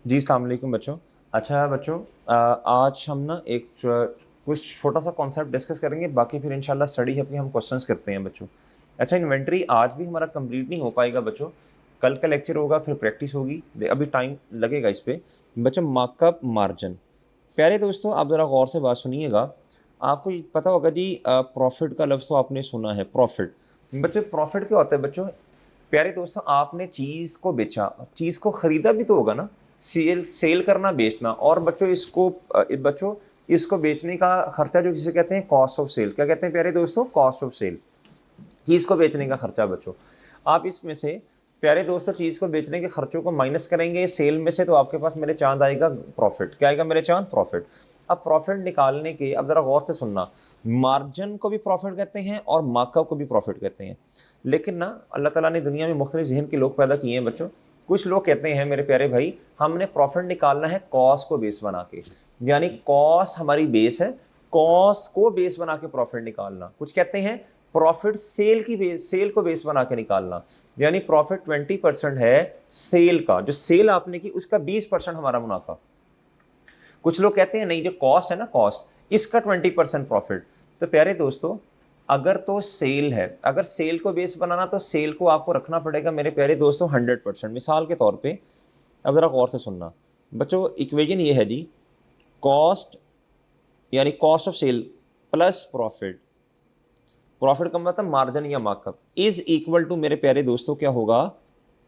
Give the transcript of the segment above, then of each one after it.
जी, अस्सलाम वालेकुम बच्चों। अच्छा बच्चों, आज हम ना एक कुछ छोटा सा कॉन्सेप्ट डिस्कस करेंगे, बाकी फिर इंशाल्लाह स्टडी है कि हम क्वेश्चंस करते हैं बच्चों। अच्छा, इन्वेंटरी आज भी हमारा कंप्लीट नहीं हो पाएगा बच्चों, कल का लेक्चर होगा, फिर प्रैक्टिस होगी, अभी टाइम लगेगा इस पे। बच्चों, मार्कअप मार्जिन, प्यारे दोस्तों आप ज़रा गौर से बात सुनिएगा। आपको ये पता होगा जी, प्रॉफिट का लफ्ज़ तो आपने सुना है, प्रॉफिट। बच्चों, प्रॉफिट क्या होता है बच्चों? प्यारे दोस्तों, आपने चीज़ को बेचा, चीज़ को ख़रीदा भी तो होगा ना। सेल सेल करना, बेचना। और बच्चों इसको बच्चों इसको बेचने का खर्चा जो जिसे कहते हैं कॉस्ट ऑफ सेल, क्या कहते हैं प्यारे दोस्तों? Cost of cell. चीज़ को बेचने का खर्चा बच्चों। आप इसमें से प्यारे दोस्तों चीज़ को बेचने के खर्चों को माइनस करेंगे सेल में से, तो आपके पास मेरे चांद आएगा प्रॉफिट। क्या आएगा मेरे चांद? प्रॉफिट। अब प्रॉफिट निकालने के, अब ज़रा गौर से सुनना, मार्जिन को भी प्रॉफिट कहते हैं और मार्कअप को भी प्रॉफिट कहते हैं। लेकिन ना अल्लाह ताला ने दुनिया में मुख्तलिफ जहन के लोग पैदा किए हैं बच्चों। कुछ लोग कहते हैं मेरे प्यारे भाई, हमने प्रॉफिट निकालना है कॉस्ट को बेस बना के, यानी कॉस्ट हमारी बेस है, कॉस्ट को बेस बना के प्रॉफिट निकालना। कुछ कहते हैं प्रॉफिट सेल की बेस, सेल को बेस बना के निकालना, यानी प्रॉफिट 20% है सेल का, जो सेल आपने की उसका 20% हमारा मुनाफा। कुछ लोग कहते हैं नहीं, जो कॉस्ट है ना, कॉस्ट इसका 20% प्रॉफिट। तो प्यारे दोस्तों, अगर तो सेल है, अगर सेल को बेस बनाना तो सेल को आपको रखना पड़ेगा मेरे प्यारे दोस्तों 100%। मिसाल के तौर पे, अब ज़रा गौर से सुनना बच्चों, इक्वेशन ये है जी, कॉस्ट यानी cost of sale plus profit, profit का मतलब मार्जिन या मार्कअप, इज इक्वल टू मेरे प्यारे दोस्तों क्या होगा?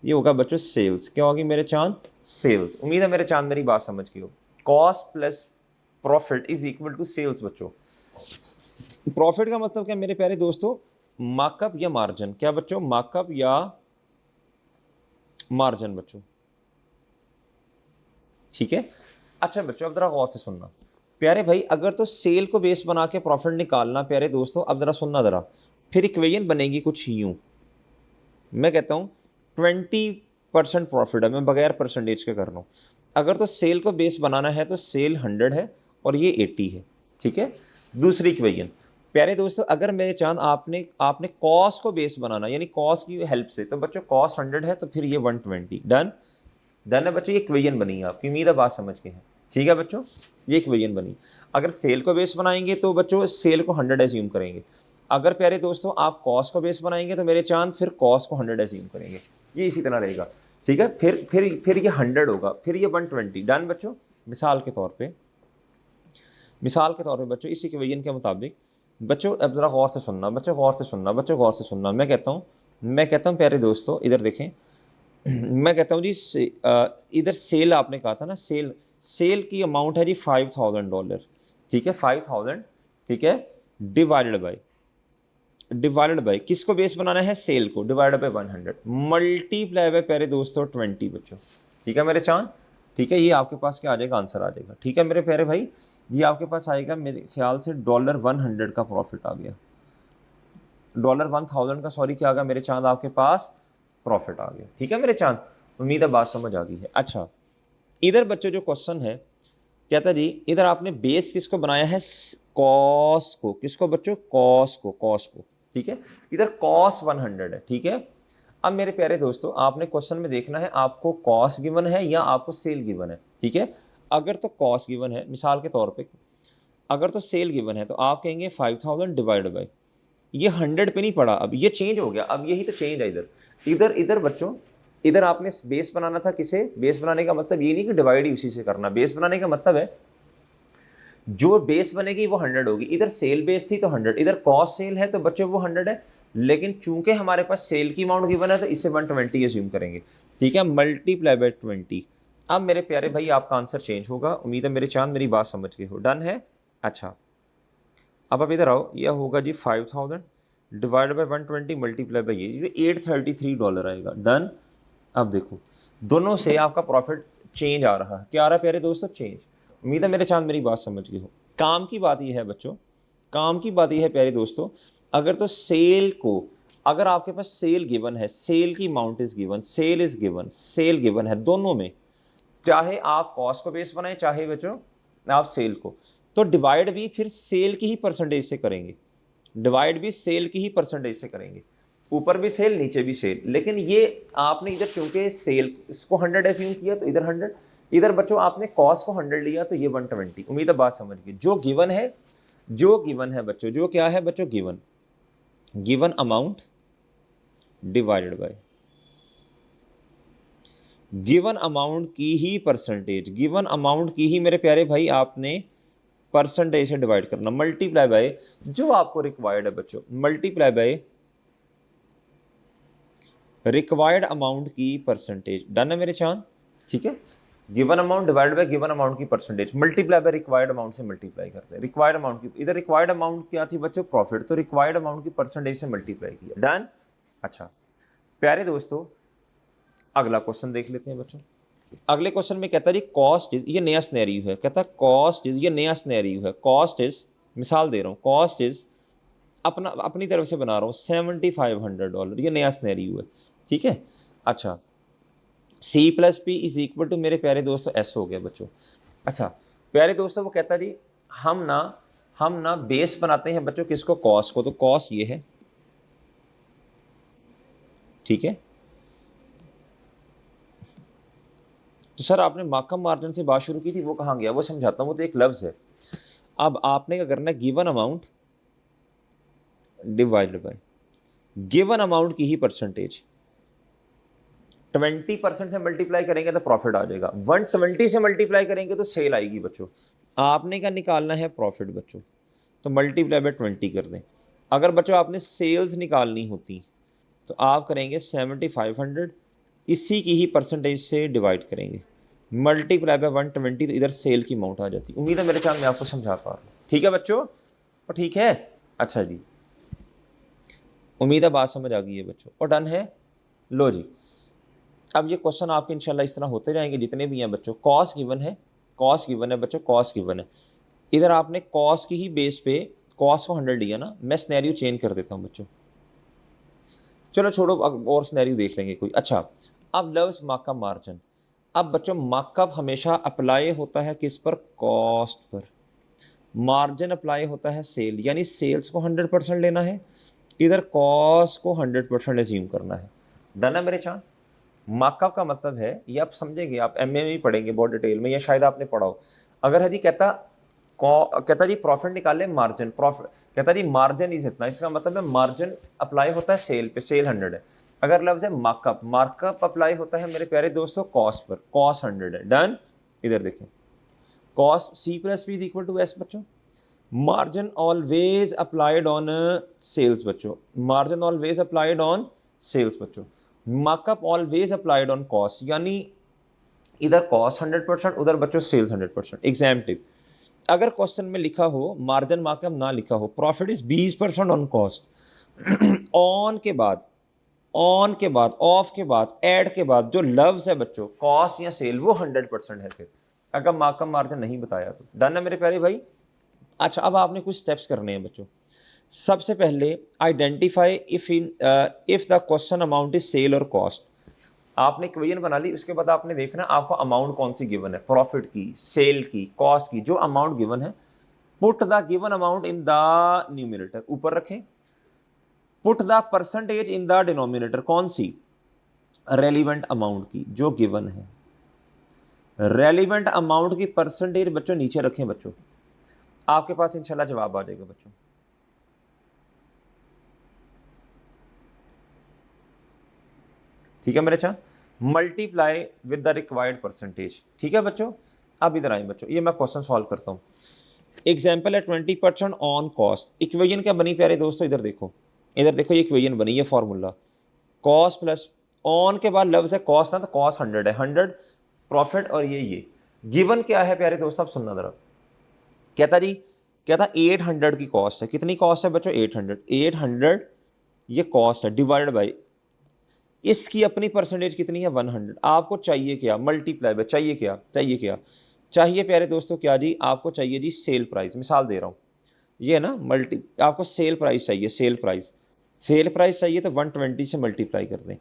ये होगा बच्चों सेल्स। क्या होगी मेरे चांद? सेल्स। उम्मीद है मेरे चांद मेरी बात समझ गए हो। Cost plus profit is equal to sales बच्चों। प्रॉफिट का मतलब क्या मेरे प्यारे दोस्तों? मार्कअप या मार्जिन। क्या बच्चों? मार्कअप या मार्जिन बच्चों, ठीक है। अच्छा बच्चों, अब जरा गौर से सुनना प्यारे भाई, अगर तो सेल को बेस बना के प्रॉफिट निकालना प्यारे दोस्तों, अब जरा सुनना जरा, फिर इक्वेशन बनेगी कुछ यूं। मैं कहता हूँ 20% प्रॉफिट है, मैं बगैर परसेंटेज के कर रहा हूँ। अगर तो सेल को बेस बनाना है तो सेल 100 है और ये 80 है, ठीक है। दूसरी इक्वेशन प्यारे दोस्तों, अगर मेरे चांद आपने आपने कॉस्ट को बेस बनाना, यानी कॉस्ट की हेल्प से, तो बच्चों कॉस्ट 100 है तो फिर ये 120। डन। डन है बच्चों, ये इक्वेशन बनी है आपकी, उम्मीद है बात समझ के हैं, ठीक है बच्चों। ये इक्वेशन बनी। अगर सेल को बेस बनाएंगे तो बच्चों सेल को 100 एज्यूम करेंगे। अगर प्यारे दोस्तों आप कॉस्ट को बेस बनाएंगे तो मेरे चांद फिर कॉस्ट को 100 एज्यूम करेंगे। ये इसी तरह रहेगा, ठीक है। फिर ये 100 होगा, फिर ये 120। डन बच्चों। मिसाल के तौर पे, मिसाल के तौर पे बच्चों इस इक्वेशन के मुताबिक, बच्चों अब जरा गौर से सुनना, बच्चों गौर से सुनना, बच्चों गौर से सुनना। मैं कहता हूँ प्यारे दोस्तों इधर देखें। मैं कहता हूँ जी इधर सेल आपने कहा था ना, सेल, सेल की अमाउंट है जी $5000, ठीक है, 5000, ठीक है। डिवाइडेड बाय, डिवाइडेड बाय किसको बेस बनाना है? सेल को। डिवाइडेड बाय 100, मल्टीप्लाई बाय प्यारे दोस्तों 20 बच्चों, ठीक है मेरे चांद, ठीक है। ये आपके पास क्या आ जाएगा? आंसर आ जाएगा, ठीक है मेरे प्यारे भाई। ये आपके पास आएगा मेरे ख्याल से $100 का प्रॉफिट आ गया, $1000 का, सॉरी, क्या आ गया मेरे चांद आपके पास? प्रॉफिट आ गया, ठीक है मेरे चांद। उम्मीद है बात समझ आ गई है। अच्छा, इधर बच्चों जो क्वेश्चन है, कहता जी इधर आपने बेस किसको बनाया है? कॉस को। किसको बच्चों? कॉस को, कॉस को, ठीक है। इधर कॉस 100 है, ठीक है। अब मेरे प्यारे दोस्तों, आपने क्वेश्चन में देखना है आपको कॉस गिवन है या आपको सेल गिवन है, ठीक है। अगर तो कॉस गिवन है, मिसाल के तौर पे, अगर तो सेल गिवन है तो आप कहेंगे 5000 डिवाइड बाई, ये 100 पे नहीं पड़ा, अब ये चेंज हो गया, अब यही तो चेंज है इधर। इधर इधर बच्चों, इधर आपने बेस बनाना था किसे? बेस बनाने का मतलब ये नहीं कि डिवाइड ही उसी से करना, बेस बनाने का मतलब है जो बेस बनेगी वो 100 होगी। इधर सेल बेस थी तो 100, इधर कॉस्ट सेल है तो बच्चों वो 100 है, लेकिन चूंकि हमारे पास सेल की अमाउंट गिवन है तो इसे 120 एज्यूम करेंगे, ठीक है, मल्टीप्लाई बाय 20। अब मेरे प्यारे भाई आपका आंसर चेंज होगा, उम्मीद है मेरे चांद मेरी बात समझ गए हो। डन है। अच्छा, अब आप इधर आओ, यह होगा जी 5000 डिवाइड बाई 120 मल्टीप्लाई बाई ये $833 आएगा। डन। अब देखो दोनों से आपका प्रॉफिट चेंज आ रहा है, क्या आ रहा है प्यारे दोस्तों? चेंज। उम्मीद है मेरे चांद मेरी बात समझ गए हो। काम की बात यह है बच्चों, काम की बात यह है प्यारे दोस्तों, अगर तो सेल को, अगर आपके पास सेल गिवन है, सेल की amount is given, sale is given, sale given है दोनों में, चाहे आप कॉस्ट को बेस बनाए चाहे बच्चों आप सेल को, तो डिवाइड भी फिर सेल की ही परसेंटेज से करेंगे, डिवाइड भी सेल की ही परसेंटेज से करेंगे, ऊपर भी सेल नीचे भी सेल। लेकिन ये आपने इधर क्योंकि सेल इसको 100 एज्यूम किया तो इधर 100, इधर बच्चों आपने कॉस को 100 लिया तो ये 120। उम्मीद है बात समझ गई। जो गिवन है बच्चों, जो क्या है बच्चों, given amount divided by given amount की ही परसेंटेज, गिवन अमाउंट की ही मेरे प्यारे भाई आपने परसेंटेज से डिवाइड करना, मल्टीप्लाई बाय जो आपको रिक्वायर्ड है बच्चों, मल्टीप्लाई बाय रिक्वायर्ड अमाउंट की परसेंटेज। डन है मेरे चांद? ठीक है, given amount divide by given amount की percentage, multiply by required amount से मल्टीप्लाई करते हैं। रिक्वायर्ड अमाउंट की, इधर रिक्वायर्ड अमाउंट क्या थी बच्चों, प्रॉफिट, तो रिक्वायर्ड अमाउंट की परसेंटेज से मल्टीप्लाई किया। डन। अच्छा प्यारे दोस्तों, अगला क्वेश्चन देख लेते हैं बच्चों। अगले क्वेश्चन में कहता है जी कॉस्ट इज, ये नया स्नैरियो है, कहता है कॉस्ट इज, ये नया स्नैरियो है, कॉस्ट इज, मिसाल दे रहा हूँ, कॉस्ट इज अपनी तरफ से बना रहा हूँ $7,500, ये नया स्नैरियो है। ठीक है, अच्छा C plus P is equal to मेरे प्यारे दोस्तों S हो गया बच्चों। अच्छा प्यारे दोस्तों, वो कहता है जी हम ना बेस बनाते हैं बच्चों किसको, कॉस्ट को, तो कॉस्ट ये है। ठीक है, तो सर आपने मार्कअप मार्जिन से बात शुरू की थी, वो कहाँ गया, वो समझाता हूँ, वो तो एक लफ्ज़ है। अब आपने क्या करना है, given amount divided by given amount की ही परसेंटेज। 20% से मल्टीप्लाई करेंगे तो प्रॉफिट आ जाएगा, 120 से मल्टीप्लाई करेंगे तो सेल आएगी बच्चों। आपने क्या निकालना है, प्रॉफिट बच्चों, तो मल्टीप्लाई बाय 20 कर दें। अगर बच्चों आपने सेल्स निकालनी होती तो आप करेंगे 7,500, इसी की ही परसेंटेज से डिवाइड करेंगे, मल्टीप्लाई बाय 120, तो इधर सेल की अमाउंट आ जाती। उम्मीद है मेरे ख्याल में आपको समझा पा रहा हूँ। ठीक है बच्चों, और ठीक है, अच्छा जी, उम्मीद है बात समझ आ गई है बच्चों, और डन है। लो जी, अब ये क्वेश्चन आपके इंशाल्लाह इस तरह होते जाएंगे जितने भी हैं बच्चों। कॉस्ट गिवन है बच्चों, कॉस्ट गिवन है। इधर आपने कॉस्ट की ही बेस पे कॉस्ट को 100 लिया ना, मैं स्नैरियो चेंज कर देता हूँ बच्चों, चलो छोड़ो, और स्नैरियो देख लेंगे कोई। अच्छा अब लव्स मार्कअप मार्जिन। अब बच्चों मार्कअप हमेशा अप्लाई होता है किस पर, कॉस्ट पर, मार्जिन अप्लाई होता है सेल, यानी सेल्स को 100% लेना है, इधर कॉस्ट को 100% एज्यूम करना है। डन है मेरे चांद? मार्कअप का मतलब है, ये आप समझेंगे, आप एमए में भी पढ़ेंगे बहुत डिटेल में, या शायद आपने पढ़ा हो। अगर है जी कहता जी प्रॉफिट निकाले, मार्जिन प्रॉफिट, कहता जी मार्जिन इज इतना, इसका मतलब है मार्जिन अप्लाई होता है सेल पे, सेल 100 है। अगर लफ्ज है मार्कअप अप्लाई होता है मेरे प्यारे दोस्तों कॉस्ट पर, कॉस्ट 100 है। डन। इधर देखें, cost C plus P is equal to S बच्चों, margin always applied on sales बच्चों, margin always applied on sales बच्चों, markup always applied on cost, यानी इधर कॉस्ट 100%, उधर बच्चों सेल्स 100%। एग्जाम्पल, अगर क्वेश्चन में लिखा हो मार्जिन मार्कअप ना लिखा हो, profit is 20% on cost, on के बाद ऑफ के बाद ऐड के बाद जो लव्स है बच्चों, कॉस्ट या सेल, वो 100% है फिर, अगर मार्कअप मार्जिन नहीं बताया तो। डन है मेरे प्यारे भाई? अच्छा अब आपने कुछ स्टेप्स करने हैं बच्चों। सबसे पहले identify if the question amount is sale और कॉस्ट। आपने इक्वेशन बना ली, उसके बाद आपने देखना आपको अमाउंट कौन सी गिवन है, प्रॉफिट की, सेल की, कॉस्ट की, जो अमाउंट गिवन है, put the given amount in the numerator, ऊपर रखें, put the percentage in the denominator, कौन सी, रेलिवेंट अमाउंट की जो गिवन है, रेलिवेंट अमाउंट की परसेंटेज बच्चों नीचे रखें बच्चों, आपके पास इंशाल्लाह जवाब आ जाएगा बच्चों। ठीक है मेरे चाह, multiply with the required percentage. ठीक है बच्चों, अब इधर आए बच्चों, ये मैं क्वेश्चन सॉल्व करता हूँ। एग्जाम्पल है 20% ऑन कॉस्ट। इक्वेशन क्या बनी प्यारे दोस्तों, इधर देखो ये इक्वेशन बनी, ये फॉर्मूला, कॉस्ट प्लस ऑन के बाद लफ्ज है कॉस्ट ना, तो कॉस्ट 100 है, 100 प्रॉफिट, और ये गिवन क्या है प्यारे दोस्तों, आप सुनना जरा। कहता 800 की कॉस्ट है, कितनी कॉस्ट है बच्चों, 800 ये कॉस्ट है, डिवाइडेड बाई इसकी अपनी परसेंटेज कितनी है, 100। आपको चाहिए क्या, मल्टीप्लाई बाय, चाहिए प्यारे दोस्तों क्या जी, आपको चाहिए जी सेल प्राइस, मिसाल दे रहा हूँ, ये ना आपको सेल प्राइस चाहिए, सेल प्राइस चाहिए तो 120 से मल्टीप्लाई कर दें।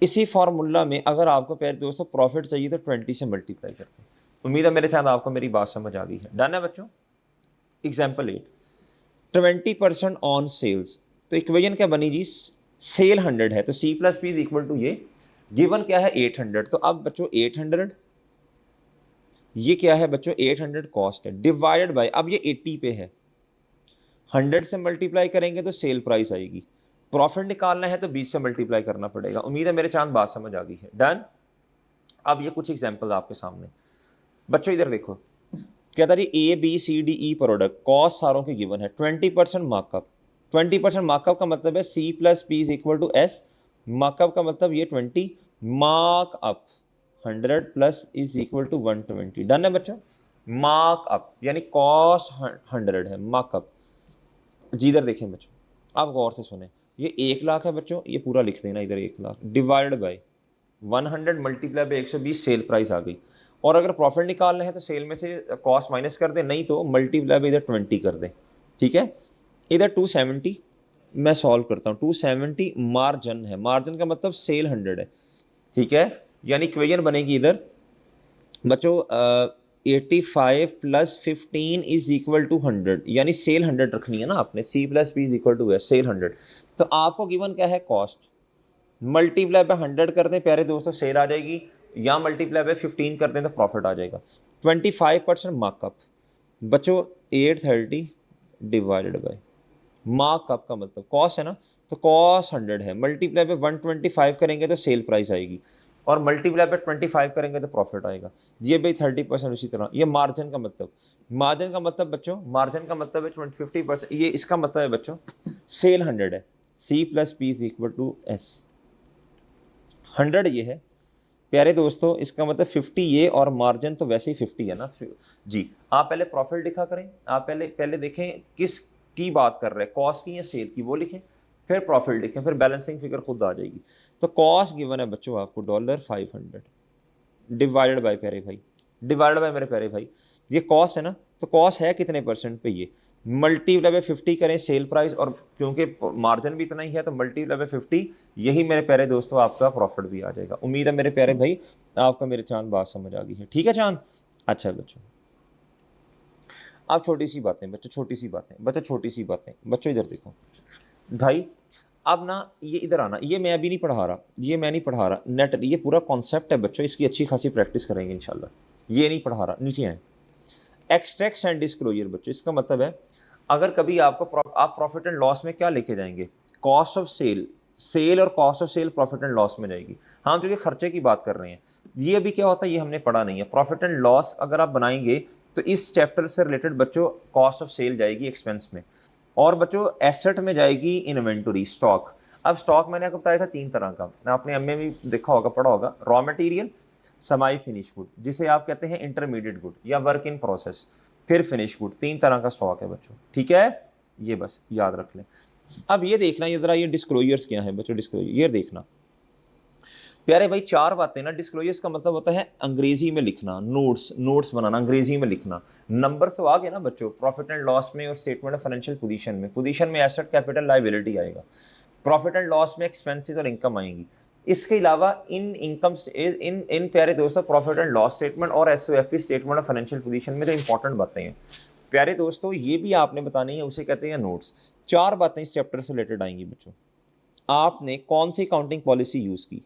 इसी फार्मूला में अगर आपको प्यारे दोस्तों प्रॉफिट चाहिए तो 20 से मल्टीप्लाई कर दें। उम्मीद है मेरे साथ आपको मेरी बात समझ आ गई है। डन है बच्चों? एग्जाम्पल 8, 20% ऑन सेल्स, तो इक्वेशन क्या बनी जी, सेल 100 है तो C plus P is equal to ये, गिवन क्या है 800, तो अब बच्चों 800 ये क्या है बच्चों, 800 कॉस्ट है, डिवाइडेड बाय, अब ये 80 पे है, 100 से मल्टीप्लाई करेंगे तो सेल प्राइस आएगी, प्रॉफिट निकालना है तो 20 से मल्टीप्लाई करना पड़ेगा। उम्मीद है मेरे चांद बात समझ आ गई है। डन। अब ये कुछ एग्जांपल आपके सामने बच्चों, इधर देखो, कहता जी A B C D E product, cost सारों की गिवन है, 20% मार्कअप। 20% मार्कअप का मतलब है C plus P is equal to S, markup का मतलब ये 20, markup 100 plus is equal to 120। Done है बच्चों, मार्कअप यानी कॉस्ट 100 है, मार्कअप। जी इधर देखें बच्चों, आप गौर से सुने, ये 1 लाख है बच्चों, ये पूरा लिख देना इधर, 1 lakh divided by 100 multiply by 120, sale price आ गई। और अगर प्रॉफिट निकालना है तो सेल में से कॉस्ट माइनस कर दें, नहीं तो मल्टीप्लाई बाई इधर 20 कर दें। ठीक है, इधर 270 मैं सॉल्व करता हूँ, 270 मार्जिन है, मार्जिन का मतलब सेल 100 है। ठीक है, यानी इक्वेशन बनेगी इधर बच्चों 85 प्लस 15 इज इक्वल टू 100, यानी सेल 100 रखनी है ना आपने, C plus P is equal to है सेल 100। तो आपको गिवन क्या है, कॉस्ट, मल्टीप्लाई बाय 100 कर दें प्यारे दोस्तों, सेल आ जाएगी, या मल्टीप्लाई बाय 15 कर दें तो प्रॉफिट आ जाएगा। 25% मार्कअप बच्चों 830 डिवाइडेड बाय, मार्कअप का मतलब कॉस्ट है ना, तो कॉस्ट 100 है, मल्टीप्लाई बाय 125 करेंगे तो सेल प्राइस आएगी, और मल्टीप्लाई बाय 25 करेंगे तो प्रॉफिट आएगा। ये भाई 30% उसी तरह। ये मार्जिन का मतलब, मार्जिन का मतलब बच्चों, मार्जिन का मतलब है 50%, ये इसका मतलब है बच्चों सेल 100 है, C plus P is equal to S, 100 ये है प्यारे दोस्तों, इसका मतलब 50 ये, और मार्जिन तो वैसे ही 50 है ना जी। आप पहले प्रॉफिट लिखा करें, आप पहले देखें किस की बात कर रहे हैं, कॉस्ट की या सेल की, वो लिखें, फिर प्रॉफिट लिखें, फिर बैलेंसिंग फिगर खुद आ जाएगी। तो कॉस्ट गिवन है बच्चों आपको $500 डिवाइडेड बाय, प्यारे भाई डिवाइडेड बाय मेरे प्यारे भाई, ये कॉस्ट है ना, तो कॉस्ट है कितने परसेंट पे, ये मल्टीप्लाई बाय 50 करें सेल प्राइस, और क्योंकि मार्जिन भी इतना ही है तो मल्टीप्लाई बाय 50, यही मेरे प्यारे दोस्तों आपका प्रॉफिट भी आ जाएगा। उम्मीद है मेरे प्यारे भाई आपका मेरे चांद बात समझ आ गई है। ठीक है चांद, अच्छा बच्चों, अब छोटी सी बातें बच्चों, छोटी सी बातें बच्चों, छोटी सी बातें बच्चों, इधर देखो भाई, अब ना ये इधर आना, ये मैं अभी नहीं पढ़ा रहा, ये मैं नहीं पढ़ा रहा, नेट ये पूरा कॉन्सेप्ट है बच्चों, इसकी अच्छी खासी प्रैक्टिस करेंगे इंशाल्लाह, ये नहीं पढ़ा रहा, नीचे आए। एक्सट्रैक्ट एंड डिस्क्लोजर बच्चों, इसका मतलब है अगर कभी आपको आप प्रॉफिट एंड लॉस में क्या लेके जाएंगे, कॉस्ट ऑफ सेल, सेल और cost of sale profit and loss में जाएगी। हम जो कि खर्चे की बात कर रहे हैं, ये अभी क्या होता है ये हमने पढ़ा नहीं है। प्रॉफिट एंड लॉस अगर आप बनाएंगे तो इस चैप्टर से रिलेटेड बच्चों कॉस्ट ऑफ सेल जाएगी एक्सपेंस में, और बच्चों एसेट में जाएगी इन्वेंटरी, स्टॉक। अब स्टॉक मैंने आपको बताया था 3 तरह का, आपने एमए में भी देखा होगा, पढ़ा होगा, रॉ मटेरियल, समाई फिनिश गुड, जिसे आप कहते हैं इंटरमीडिएट गुड या वर्क इन प्रोसेस, फिर फिनिश गुड, 3 तरह का स्टॉक है बच्चों। ठीक है, ये बस याद रख लें। अब ये देखना, ये जरा ये डिस्क्लोजर्स क्या है बच्चों, डिस्क्लोजर ये देखना प्यारे भाई, 4 बातें ना, डिस्क्लोजर्स का मतलब होता है अंग्रेजी में लिखना, नोट्स बनाना, अंग्रेजी में लिखना। नंबर्स तो आ गए ना बच्चों, प्रॉफिट एंड लॉस में और स्टेटमेंट ऑफ फाइनेंशियल पोजीशन में एसेट, कैपिटल, लायबिलिटी आएगा, प्रॉफिट एंड लॉस में एक्सपेंसेस और इनकम आएंगी। इसके अलावा इन इनकम इन प्यारे दोस्तों प्रॉफिट एंड लॉस स्टेटमेंट और एसओएफपी स्टेटमेंट ऑफ फाइनेंशियल पोजीशन में जो इंपॉर्टेंट बातें हैं प्यारे दोस्तों, ये भी आपने बतानी है, उसे कहते हैं नोट्स। 4 बातें इस चैप्टर से रिलेटेड आएंगी बच्चों। आपने कौन सी काउंटिंग पॉलिसी यूज़ की,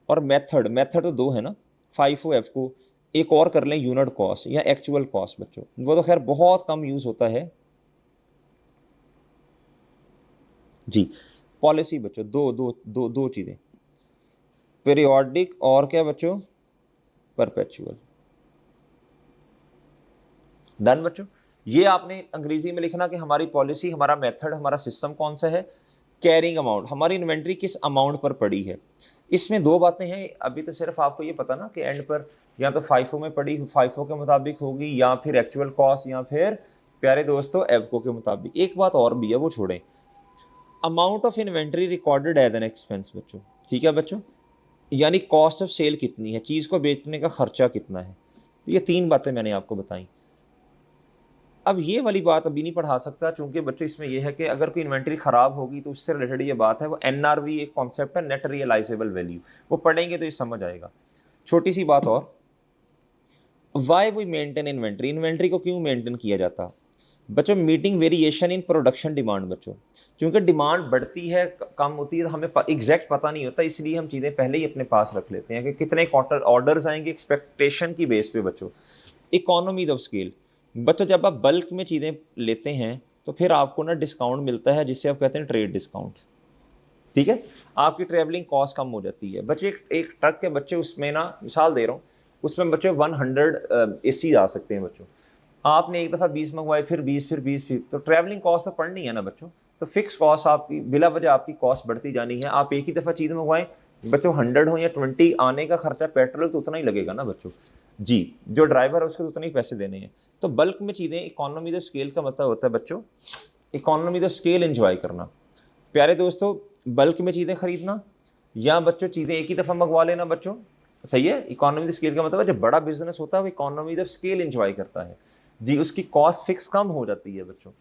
और मेथड तो 2 है ना, FIFO को एक और कर लें, यूनिट कॉस्ट या एक्चुअल कॉस्ट बच्चों, वो तो खैर बहुत कम यूज़ होता है जी। पॉलिसी बच्चों दो चीज़ें, पीरियोडिक और क्या बच्चों, परपेचुअल। डन बच्चों, ये आपने अंग्रेजी में लिखना कि हमारी पॉलिसी, हमारा मेथड, हमारा सिस्टम कौन सा है, कैरिंग अमाउंट, हमारी इन्वेंट्री किस अमाउंट पर पड़ी है। इसमें 2 बातें हैं, अभी तो सिर्फ आपको ये पता ना कि एंड पर या तो FIFO में पड़ी, FIFO के मुताबिक होगी, या फिर एक्चुअल कॉस्ट, या फिर प्यारे दोस्तों एवको के मुताबिक। एक बात और भी है, वो छोड़ें, amount of inventory recorded as an expense बच्चों। ठीक है बच्चों, यानी कॉस्ट ऑफ सेल कितनी है, चीज़ को बेचने का खर्चा कितना है। तो ये 3 बातें मैंने आपको बताई। अब ये वाली बात अभी नहीं पढ़ा सकता, क्योंकि बच्चों इसमें यह है कि अगर कोई इन्वेंट्री ख़राब होगी तो उससे रिलेटेड ये बात है, वो NRV एक कॉन्सेप्ट है, नेट रियलाइजेबल वैल्यू, वो पढ़ेंगे तो ये समझ आएगा। छोटी सी बात और, why we maintain inventory, inventory को क्यों मेंटेन किया जाता। बच्चों meeting variation in production demand बच्चों, क्योंकि डिमांड बढ़ती है कम होती है तो हमें एग्जैक्ट पता नहीं होता, इसलिए हम चीज़ें पहले ही अपने पास रख लेते हैं कि कितने क्वार्टर ऑर्डर्स आएंगे एक्सपेक्टेशन की बेस पे बच्चों। इकोनॉमीज ऑफ स्केल बच्चों, जब आप बल्क में चीज़ें लेते हैं तो फिर आपको ना डिस्काउंट मिलता है जिससे आप कहते हैं ट्रेड डिस्काउंट, ठीक है। आपकी ट्रैवलिंग कॉस्ट कम हो जाती है बच्चे। एक ट्रक के बच्चे उसमें ना, मिसाल दे रहा हूँ, उसमें बच्चे 100 एसी आ सकते हैं बच्चों। आपने एक दफ़ा 20 मंगवाए, फिर 20, फिर 20, फिर तो ट्रैवलिंग कॉस्ट तो पड़नी है ना बच्चों। तो फिक्स कॉस्ट आपकी बिला वजह आपकी कॉस्ट बढ़ती जानी है। आप एक ही दफ़ा चीज़ मंगवाएं बच्चों, 100 हो या 20, आने का खर्चा पेट्रोल तो उतना ही लगेगा ना बच्चों जी, जो ड्राइवर है उसको तो उतने ही पैसे देने हैं। तो बल्क में चीज़ें, इकोनॉमी द स्केल का मतलब होता है बच्चों, इकोनॉमी द स्केल एंजॉय करना। प्यारे दोस्तों, बल्क में चीज़ें खरीदना या बच्चों चीज़ें एक ही दफ़ा मंगवा लेना बच्चों, सही है। इकोनॉमी द स्केल का मतलब है जो बड़ा बिजनेस होता है वो इकोनॉमी द स्केल एंजॉय करता है जी, उसकी कॉस्ट फिक्स कम हो जाती है बच्चों।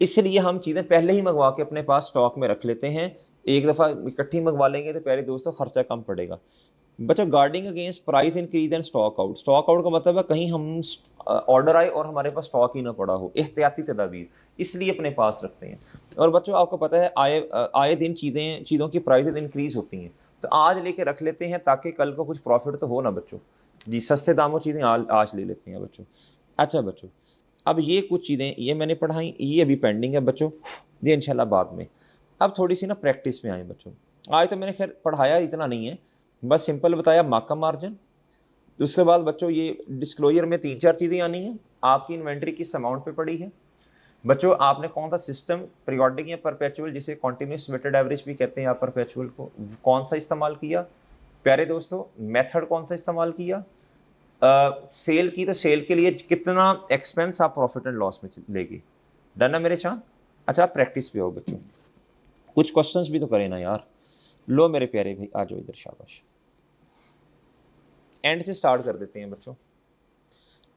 इसलिए हम चीज़ें पहले ही मंगवा के अपने पास स्टॉक में रख लेते हैं। एक दफ़ा इकट्ठी मंगवा लेंगे तो प्यारे दोस्तों खर्चा कम पड़ेगा बच्चों। Guarding against price increase and stock out. Stock out का मतलब है कहीं हम ऑर्डर आए और हमारे पास स्टॉक ही ना पड़ा हो, एहतियाती तदाबीर, इसलिए अपने पास रखते हैं। और बच्चों आपको पता है आए दिन चीज़ों की प्राइसेस इंक्रीज होती हैं, तो आज लेके रख लेते हैं ताकि कल को कुछ प्रॉफिट तो हो ना बच्चों जी। सस्ते दामों चीज़ें आज ले लेते हैं बच्चों। अच्छा बच्चों, अब ये कुछ चीज़ें ये मैंने पढ़ाई, ये अभी पेंडिंग है बच्चों, ये इंशाल्लाह बाद में। अब थोड़ी सी ना प्रैक्टिस में आए बच्चों। आज तो मैंने खैर पढ़ाया इतना नहीं है, बस सिंपल बताया मार्कअप मार्जिन। उसके बाद बच्चों ये डिस्क्लोजर में 3-4 चीज़ें आनी हैं। आपकी इन्वेंट्री किस अमाउंट पे पड़ी है बच्चों, आपने कौन सा सिस्टम, पीरियोडिक या परपेचुअल, जिसे कॉन्टिन्यूस वेटेड एवरेज भी कहते हैं आप परपेचुअल को, कौन सा इस्तेमाल किया प्यारे दोस्तों, मेथड कौन सा इस्तेमाल किया, सेल की तो सेल के लिए कितना एक्सपेंस आप प्रॉफिट एंड लॉस में लेगी। डन है मेरे चांद। अच्छा आप प्रैक्टिस पे हो बच्चों, कुछ क्वेश्चंस भी तो करें ना यार। लो मेरे प्यारे भाई आ जाओ इधर, शाबाश। एंड से स्टार्ट कर देते हैं बच्चों,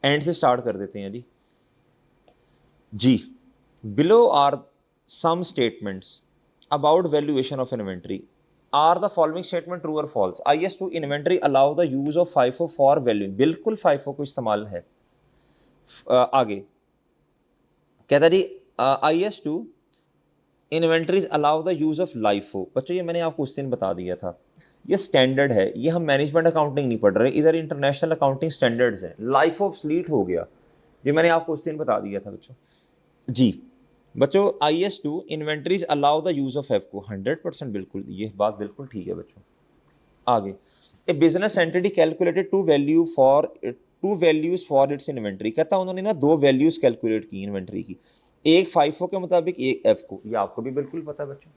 एंड से स्टार्ट कर देते हैं जी। Below are some statements about valuation of inventory. Are the following statement true और false. IS2 inventory allow the use of FIFO for value. बिल्कुल FIFO को इस्तेमाल है। आगे कहता जी IS2 inventories allow the use of LIFO। बच्चों ये मैंने आपको उस दिन बता दिया था, ये स्टैंडर्ड है, ये हम मैनेजमेंट अकाउंटिंग नहीं पढ़ रहे, इधर इंटरनेशनल अकाउंटिंग स्टैंडर्ड्स हैं। LIFO ऑब्सलीट हो गया, ये मैंने आपको उस दिन बता दिया था बच्चों जी। बच्चों IS2 inventories allow the use of FIFO 100%, बिल्कुल ये बात बिल्कुल ठीक है बच्चों। आगे a business entity calculated two values for its inventory. कहता उन्होंने ना 2 वैल्यूज कैलकुलेट की इन्वेंट्री की, एक FIFO के मुताबिक, एक FIFO। ये आपको भी बिल्कुल पता है बच्चों,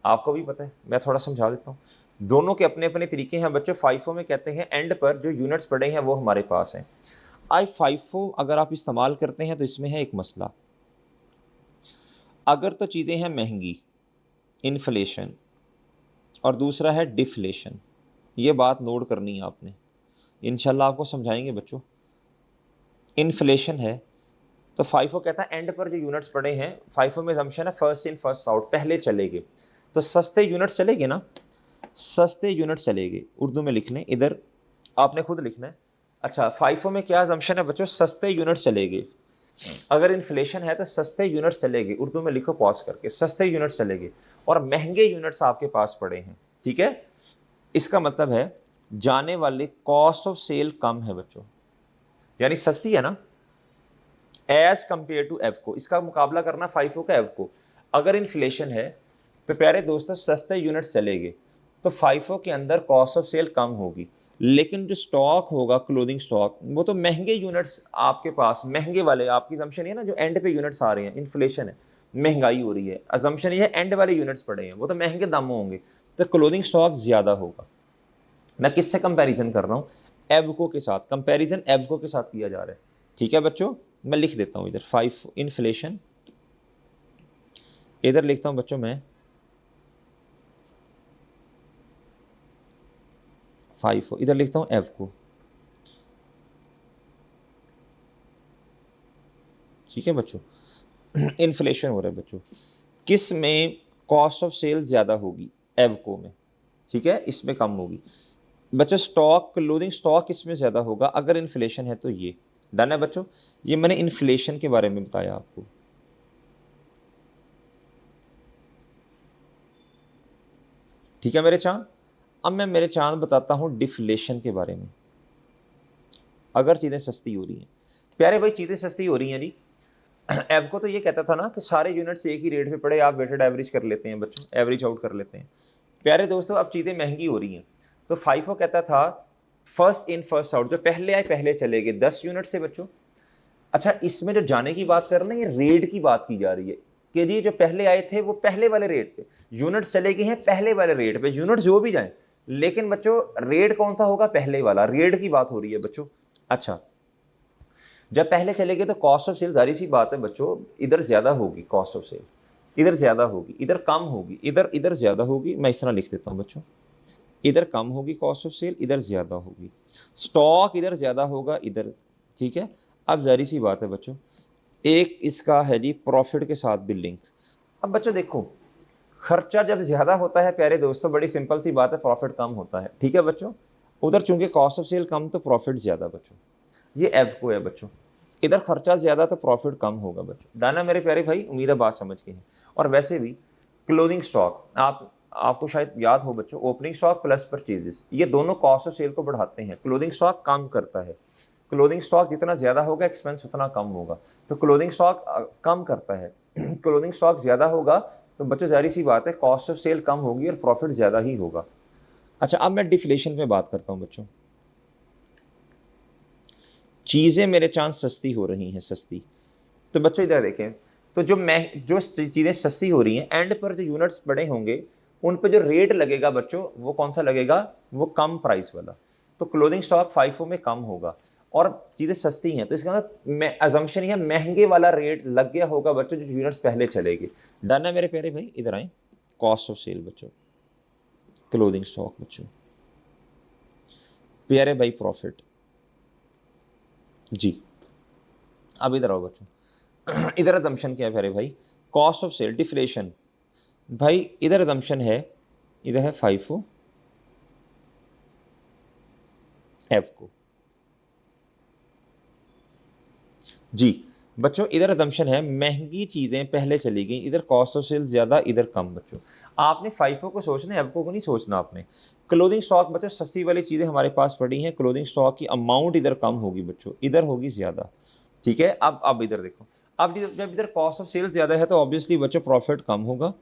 आपको भी पता है, मैं थोड़ा समझा देता हूँ। दोनों के अपने अपने तरीके हैं बच्चों। FIFO में कहते हैं एंड पर जो यूनिट्स पड़े हैं वो हमारे पास हैं। FIFO अगर आप इस्तेमाल करते हैं तो इसमें है एक मसला, अगर तो चीज़ें हैं महंगी, इन्फ्लेशन, और दूसरा है डिफ्लेशन। ये बात नोट करनी है आपने, इंशाल्लाह आपको समझाएंगे बच्चों। इन्फ्लेशन है तो FIFO कहता है एंड पर जो यूनिट्स पड़े हैं, FIFO में assumption है फर्स्ट इन फर्स्ट आउट, पहले चलेंगे। तो सस्ते यूनिट्स चलेंगे ना, सस्ते यूनिट्स चलेंगे, उर्दू में लिख लें, इधर आपने खुद लिखना है। अच्छा FIFO में क्या assumption है बच्चों, सस्ते यूनिट्स चलेंगे। अगर इन्फ्लेशन है तो सस्ते यूनिट्स चलेंगे, उर्दू में लिखो पॉज करके, सस्ते यूनिट्स चलेंगे, और महंगे यूनिट्स आपके पास पड़े हैं, ठीक है। इसका मतलब है जाने वाली कॉस्ट ऑफ सेल कम है बच्चों, यानी सस्ती है ना एज कंपेयर टू FIFO। इसका मुकाबला करना FIFO का FIFO। अगर इन्फ्लेशन है तो प्यारे दोस्तों सस्ते यूनिट्स चलेंगे, तो FIFO के अंदर कॉस्ट ऑफ सेल कम होगी, लेकिन जो स्टॉक होगा क्लोथिंग स्टॉक, वो तो महंगे यूनिट्स आपके पास, महंगे वाले, आपकी assumption है ना जो एंड पे यूनिट्स आ रहे हैं, इन्फ्लेशन है, महंगाई हो रही है, assumption ये है एंड वाले यूनिट्स पड़े हैं, वो तो महंगे दामों होंगे, तो क्लोथिंग स्टॉक ज़्यादा होगा। मैं किससे कंपैरिजन कर रहा हूँ, FIFO के साथ, कंपैरिजन FIFO के साथ किया जा रहा है, ठीक है बच्चों। मैं लिख देता हूँ इधर FIFO इन्फ्लेशन, इधर लिखता हूँ बच्चों मैं FIFO, इधर लिखता हूँ FIFO, ठीक है बच्चों। इन्फ्लेशन हो रहा है बच्चों, किस में कॉस्ट ऑफ सेल ज़्यादा होगी, FIFO में, ठीक है, इसमें कम होगी बच्चों। स्टॉक क्लोथिंग स्टॉक इसमें ज़्यादा होगा अगर इन्फ्लेशन है तो ये, डन है बच्चों। ये मैंने इन्फ्लेशन के बारे में बताया आपको। ठीक है मेरे चांद। अब मैं मेरे चांद बताता हूँ डिफ्लेशन के बारे में। अगर चीज़ें सस्ती हो रही हैं प्यारे भाई, चीज़ें सस्ती हो रही हैं जी। एवको तो ये कहता था ना कि सारे यूनिट्स एक ही रेट पे पड़े, आप वेटेड एवरेज कर लेते हैं बच्चों, एवरेज आउट कर लेते हैं। प्यारे दोस्तों अब चीज़ें महंगी हो रही हैं, तो फाइफो कहता था फर्स्ट इन फर्स्ट आउट, जो पहले आए पहले चले गए 10 यूनिट से बच्चों। अच्छा इसमें जो जाने की बात कर रहे हैं, ये रेट की बात की जा रही है कि जी जो पहले आए थे वो पहले वाले रेट पे, यूनिट्स चले गए हैं पहले वाले रेट पे, यूनिट्स जो भी जाएं, लेकिन बच्चों रेट कौन सा होगा, पहले वाला रेट की बात हो रही है बच्चों। अच्छा जब पहले चले गए तो कॉस्ट ऑफ सेल, जारी सी बात है बच्चों, इधर ज्यादा होगी कॉस्ट ऑफ सेल, इधर ज्यादा होगी, इधर कम होगी, इधर इधर ज्यादा होगी। मैं इस तरह लिख देता हूं बच्चों, इधर कम होगी कॉस्ट ऑफ सेल, इधर ज्यादा होगी। स्टॉक इधर ज्यादा होगा इधर, ठीक है। अब जारी सी बात है बच्चों, एक इसका है जी प्रॉफिट के साथ भी लिंक। अब बच्चों देखो, खर्चा जब ज्यादा होता है प्यारे दोस्तों, बड़ी सिंपल सी बात है, प्रॉफिट कम होता है, ठीक है बच्चों। उधर चूंकि कॉस्ट ऑफ सेल कम तो प्रॉफिट ज्यादा बच्चों, ये एवको है बच्चों। इधर खर्चा ज्यादा तो प्रॉफिट कम होगा बच्चों। डाना मेरे प्यारे भाई, उम्मीद है बात समझ गए हैं। और वैसे भी क्लोथिंग स्टॉक, आपको शायद याद हो बच्चों, ओपनिंग स्टॉक प्लस परचेजेस, ये दोनों कॉस्ट ऑफ सेल को बढ़ाते हैं, क्लोथिंग स्टॉक कम करता है। क्लोथिंग स्टॉक जितना ज्यादा होगा एक्सपेंस उतना कम होगा, तो क्लोथिंग स्टॉक कम करता है। क्लोथिंग स्टॉक ज्यादा होगा तो बच्चों जारी सी बात है कॉस्ट ऑफ सेल कम होगी और प्रॉफिट ज्यादा ही होगा। अच्छा अब मैं डिफ्लेशन पे बात करता हूं बच्चों। चीज़ें मेरे चांस सस्ती हो रही हैं, सस्ती, तो बच्चों इधर देखें, तो जो चीज़ें सस्ती हो रही हैं, एंड पर जो यूनिट्स बड़े होंगे उन पर जो रेट लगेगा बच्चों, वो कौन सा लगेगा, वो कम प्राइस वाला। तो क्लोथिंग स्टॉक फाइफो में कम होगा और चीज़ें सस्ती हैं, तो इसका मतलब अजम्पशन है महंगे वाला रेट लग गया होगा बच्चों जो यूनिट्स पहले चलेगी। डन है मेरे प्यारे भाई, इधर आए, कॉस्ट ऑफ सेल बच्चों, क्लोथिंग स्टॉक बच्चों, प्यारे भाई प्रॉफिट जी। अब इधर आओ बच्चों, इधर अजम्पशन क्या है प्यारे भाई, कॉस्ट ऑफ सेल डिफ्लेशन। भाई इधर अजम्पशन है, इधर है फाइफो एवको जी। बच्चों इधर अजम्पशन है महंगी चीज़ें पहले चली गई, इधर कॉस्ट ऑफ सेल ज़्यादा इधर कम। बच्चों आपने फाइफो को सोचना है, एवको को नहीं सोचना आपने। क्लोथिंग स्टॉक बच्चों सस्ती वाली चीज़ें हमारे पास पड़ी हैं, क्लोथिंग स्टॉक की अमाउंट इधर कम होगी बच्चों, इधर होगी ज़्यादा, ठीक है। अब इधर देखो, अब जब इधर कॉस्ट ऑफ सेल ज़्यादा है तो ऑब्वियसली बच्चों प्रॉफिट कम होगा।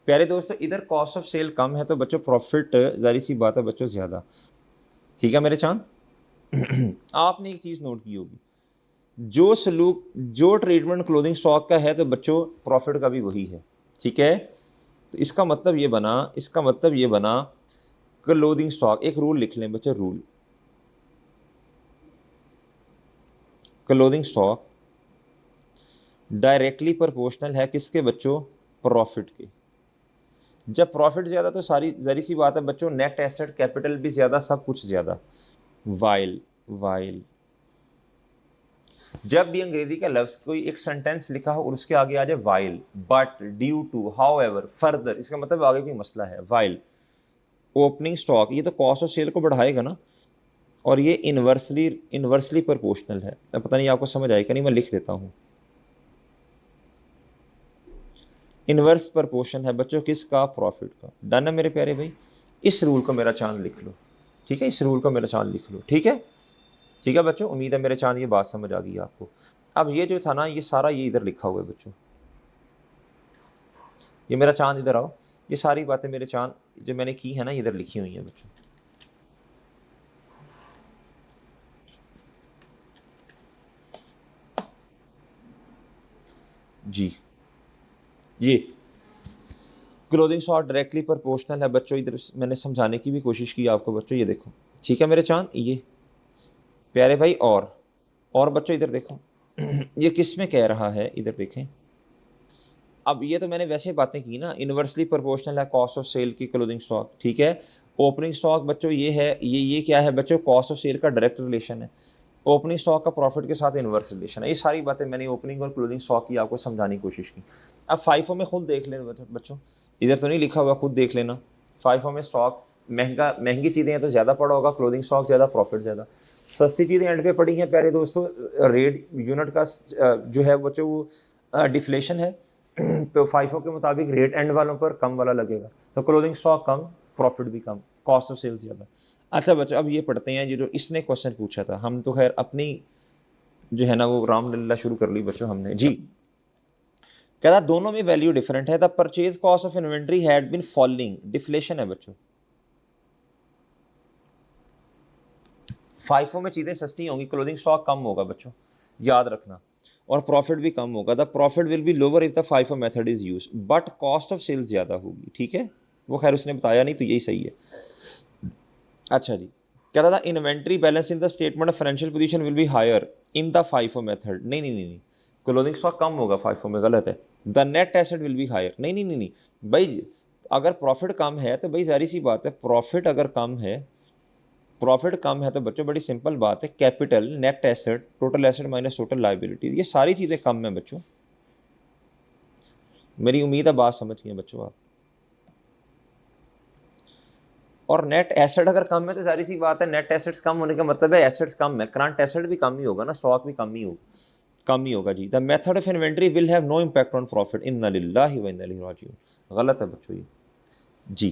प्यारे दोस्तों इधर कॉस्ट ऑफ सेल कम है तो बच्चों प्रॉफिट जारी सी बात है बच्चों ज़्यादा, ठीक है मेरे चांद। आपने एक चीज़ नोट की होगी, जो सलूक जो ट्रीटमेंट क्लोथिंग स्टॉक का है तो बच्चों प्रॉफिट का भी वही है, ठीक है। तो इसका मतलब ये बना क्लोथिंग स्टॉक, एक रूल लिख लें बच्चों, rule, clothing stock directly proportional है किसके बच्चों, प्रॉफिट के। जब प्रॉफिट ज़्यादा तो सारी जारी सी बात है बच्चों नेट एसेट कैपिटल भी ज़्यादा, सब कुछ ज़्यादा। वाइल जब भी अंग्रेजी का लफ्ज़ कोई एक सेंटेंस लिखा हो और उसके आगे आ जाए while, but, due to, however, further, इसका मतलब आगे कोई मसला है। वाइल ओपनिंग स्टॉक, ये तो कॉस्ट ऑफ सेल को बढ़ाएगा ना, और ये इनवर्सली प्रोपोर्शनल है। अब पता नहीं आपको समझ आएगा नहीं, मैं लिख देता हूँ। इनवर्स प्रोपोर्शन है बच्चों किसका, प्रॉफिट का। डन है मेरे प्यारे भाई, इस रूल को मेरा चांद लिख लो, ठीक है, इस रूल को मेरा चांद लिख लो, ठीक है। ठीक है बच्चों, उम्मीद है मेरे चांद ये बात समझ आ गई आपको। अब ये जो था ना, ये सारा ये इधर लिखा हुआ है बच्चों, ये मेरा चांद इधर आओ, ये सारी बातें मेरे चांद जो मैंने की है ना, इधर लिखी हुई हैं बच्चों। जी ये क्लोथिंग स्टॉक डायरेक्टली प्रोपोर्शनल है बच्चों, इधर मैंने समझाने की भी कोशिश की आपको बच्चों, ये देखो, ठीक है मेरे चांद, ये प्यारे भाई। और बच्चों इधर देखो, ये किस में कह रहा है, इधर देखें। अब ये तो मैंने वैसे बातें की ना, इनवर्सली प्रोपोर्शनल है कॉस्ट ऑफ सेल की क्लोथिंग स्टॉक, ठीक है। ओपनिंग स्टॉक बच्चों ये है, ये क्या है बच्चों, कॉस्ट ऑफ सेल का डायरेक्ट रिलेशन है। ओपनिंग स्टॉक का प्रॉफिट के साथ इनवर्स रिलेशन है। ये सारी बातें मैंने ओपनिंग और क्लोथिंग स्टॉक की आपको समझाने की कोशिश की। अब फाइफो में खुद देख लेना बच्चों, इधर तो नहीं लिखा हुआ, खुद देख लेना। फाइफो में स्टॉक महंगी चीज़ें हैं तो ज़्यादा पड़ा होगा क्लोथिंग स्टॉक, ज़्यादा प्रॉफिट ज़्यादा। सस्ती चीज़ें एंड पे पड़ी हैं प्यारे दोस्तों, रेट यूनिट का जो है बच्चों वो डिफ्लेशन है तो फाइफो के मुताबिक रेट एंड वालों पर कम वाला लगेगा, तो क्लोथिंग स्टॉक कम, प्रॉफिट भी कम, कॉस्ट ऑफ सेल्स ज़्यादा। अच्छा बच्चों, अब ये पढ़ते हैं जो इसने क्वेश्चन पूछा था, हम तो खैर अपनी जो है ना वो रामलीला शुरू कर ली बच्चों हमने जी। कहता दोनों में वैल्यू डिफरेंट है, the purchase cost of inventory had been falling, deflation है बच्चों। फाइफो में चीज़ें सस्ती होंगी, क्लोथिंग स्टॉक कम होगा बच्चों, याद रखना, और प्रॉफिट भी कम होगा। The profit will be lower if the FIFO method is use, but cost of sales ज़्यादा होगी, ठीक है। वो खैर उसने बताया नहीं तो यही सही है। अच्छा जी, कहता था inventory balance in the statement of financial position will be higher in the FIFO method, नहीं नहीं नहीं नहीं, क्लोथिंग स्टॉक कम होगा फाइफो में, गलत है। The net asset will be higher, नहीं नहीं नहीं नहीं भाई, अगर प्रॉफिट कम है तो भाई जारी सी बात है, प्रॉफिट अगर कम है, प्रॉफिट कम है तो बच्चों बड़ी सिंपल बात है, capital, net asset, total asset minus total liability, ये सारी चीज़ें कम हैं बच्चों। मेरी उम्मीद है बात समझ गए बच्चों आप। और नेट एसेट अगर कम है तो सारी सी बात है, नेट एसेट्स कम होने का मतलब है एसेट्स कम है, करंट एसेट भी कम ही होगा ना, स्टॉक भी कम ही होगा जी। The method of inventory will have no impact on profit, इन्ना लिल्लाहि व इन्ना इलैहि राजिऊन, गलत है बच्चों ये जी।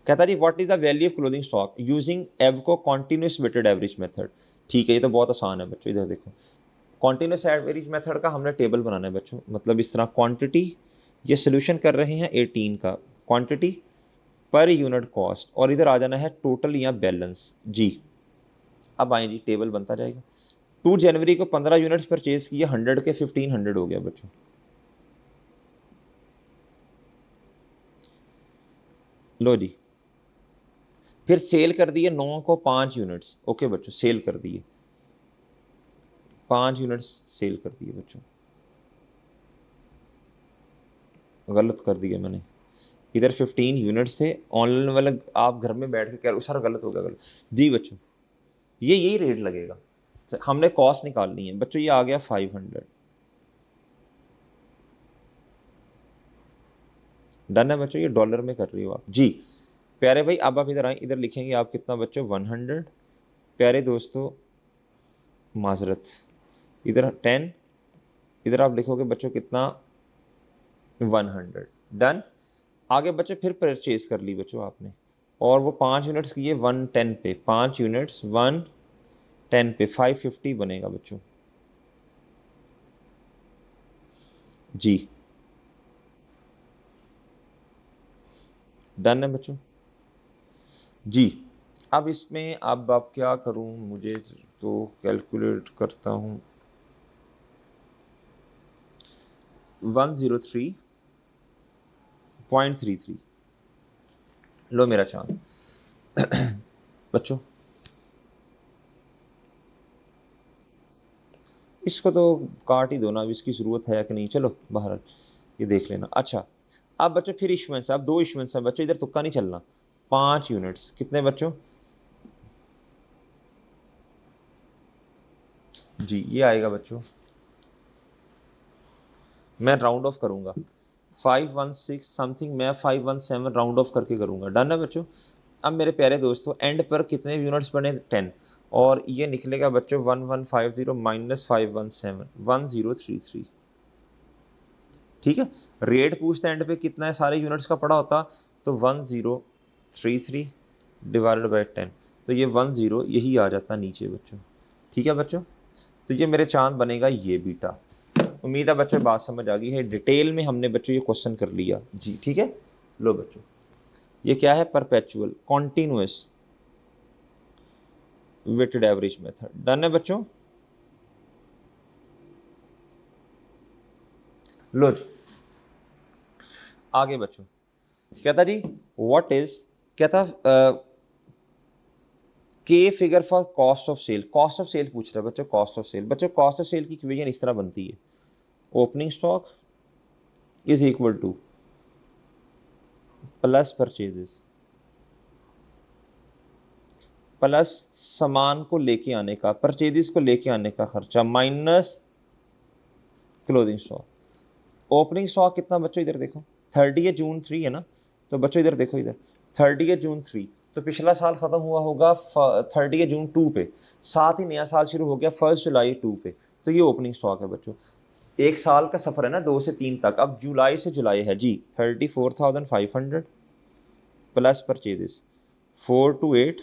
कहता जी what is the value of clothing stock using AVCO continuous weighted average method, ठीक है, ये तो बहुत आसान है बच्चों, इधर देखो, कॉन्टिन्यूस एवरेज मेथड का हमने टेबल बनाना है बच्चों, मतलब इस तरह क्वांटिटी, ये सोल्यूशन कर रहे हैं 18 का, क्वांटिटी पर यूनिट कॉस्ट, और इधर आ जाना है टोटल या बैलेंस जी। अब आए जी, टेबल बनता जाएगा। 2 जनवरी को 15 यूनिट्स परचेज किए, 100 के 1500 हो गया बच्चों। लो जी, फिर सेल कर दिए 9 को 5 यूनिट्स, ओके बच्चों, सेल कर दिए 5 यूनिट्स, सेल कर दिए बच्चों, गलत कर दिया मैंने, इधर 15 यूनिट्स थे, ऑनलाइन वाला आप घर में बैठ के कह रहे हो सर गलत हो गया, गलत जी बच्चों, ये यही रेट लगेगा, हमने कॉस्ट निकालनी है बच्चों, ये आ गया 500, डन है बच्चों, ये डॉलर में कर रही हो आप जी। प्यारे भाई अब आप इधर आए, इधर लिखेंगे आप कितना बच्चों 100, प्यारे दोस्तों माजरत, इधर 10, इधर आप लिखोगे बच्चों कितना 100, डन। आगे बच्चों फिर परचेज कर ली बच्चों आपने, और वो 5 यूनिट्स किए 110 पे, 5 यूनिट्स 110 पे 550 बनेगा बच्चों जी, डन है बच्चों जी। अब इसमें अब आप क्या करूं, मुझे तो कैलकुलेट करता हूं, 103.33, लो मेरा चांद बच्चों, इसको तो काट ही दो ना, अब इसकी ज़रूरत है कि नहीं, चलो बाहर ये देख लेना। अच्छा अब बच्चों फिर इशुएंस, अब 2 इशुएंस है बच्चों, इधर तुक्का नहीं चलना, 5 यूनिट्स कितने बच्चों जी, ये आएगा बच्चों, मैं राउंड ऑफ करूंगा 516 समथिंग, मैं 517 राउंड ऑफ करके करूंगा, डन है बच्चों। अब मेरे प्यारे दोस्तों एंड पर कितने यूनिट्स बने 10, और ये निकलेगा बच्चों 1150 माइनस 517 1033, ठीक है। रेट पूछते एंड पे कितना है, सारे यूनिट्स का पड़ा होता तो 1033 डिवाइडेड बाई 10, तो ये 10 यही आ जाता नीचे बच्चों, ठीक है बच्चों। तो ये मेरे चांद बनेगा ये बीटा। उम्मीद है बच्चों बात समझ आ गई है, डिटेल में हमने बच्चों ये क्वेश्चन कर लिया जी, ठीक है। लो बच्चों ये क्या है, perpetual continuous weighted average method, done है बच्चों। लो जी आगे बच्चों, कहता जी व्हाट इज, कहता के figure for cost of sale, cost of sale पूछ रहा है बच्चों, कॉस्ट ऑफ सेल, बच्चों कॉस्ट ऑफ सेल की इक्वेशन इस तरह बनती है, opening stock is equal to plus purchases plus सामान को लेके आने का, परचेजेस को लेके आने का खर्चा minus clothing stock. Opening stock कितना बच्चों, इधर देखो 30 जून 3 है ना, तो बच्चों इधर देखो, इधर 30 जून 3, तो पिछला साल ख़त्म हुआ होगा 30 जून 2 पे, साथ ही नया साल शुरू हो गया 1 जुलाई 2 पे, तो ये ओपनिंग स्टॉक है बच्चों। एक साल का सफ़र है ना 2 से 3 तक, अब जुलाई से जुलाई है जी 34,500 plus purchases 4 to 8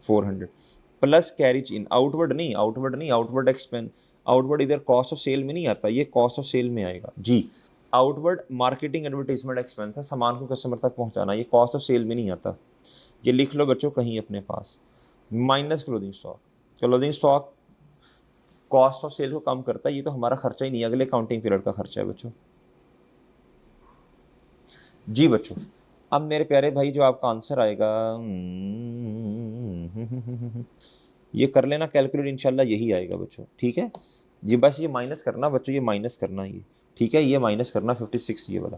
400 plus carriage in, outward expense, outward इधर कॉस्ट ऑफ सेल में नहीं आता, ये कॉस्ट ऑफ सेल में आएगा जी। आउटवर्ड मार्केटिंग एडवर्टीजमेंट एक्सपेंस है, सामान को कस्टमर तक पहुंचाना, ये कॉस्ट ऑफ सेल में नहीं आता, ये लिख लो बच्चों कहीं अपने पास। Minus clothing stock, clothing stock cost of sale को कम करता है, ये तो हमारा खर्चा ही नहीं है, अगले काउंटिंग पीरियड का खर्चा है बच्चों। जी बच्चों, अब मेरे प्यारे भाई जो आपका आंसर आएगा ये कर लेना कैलकुलेट, इंशाल्लाह यही आएगा बच्चों, ठीक है। ये बस ये माइनस करना बच्चों, ये माइनस करना, ये ठीक है, ये माइनस करना 56 ये वाला।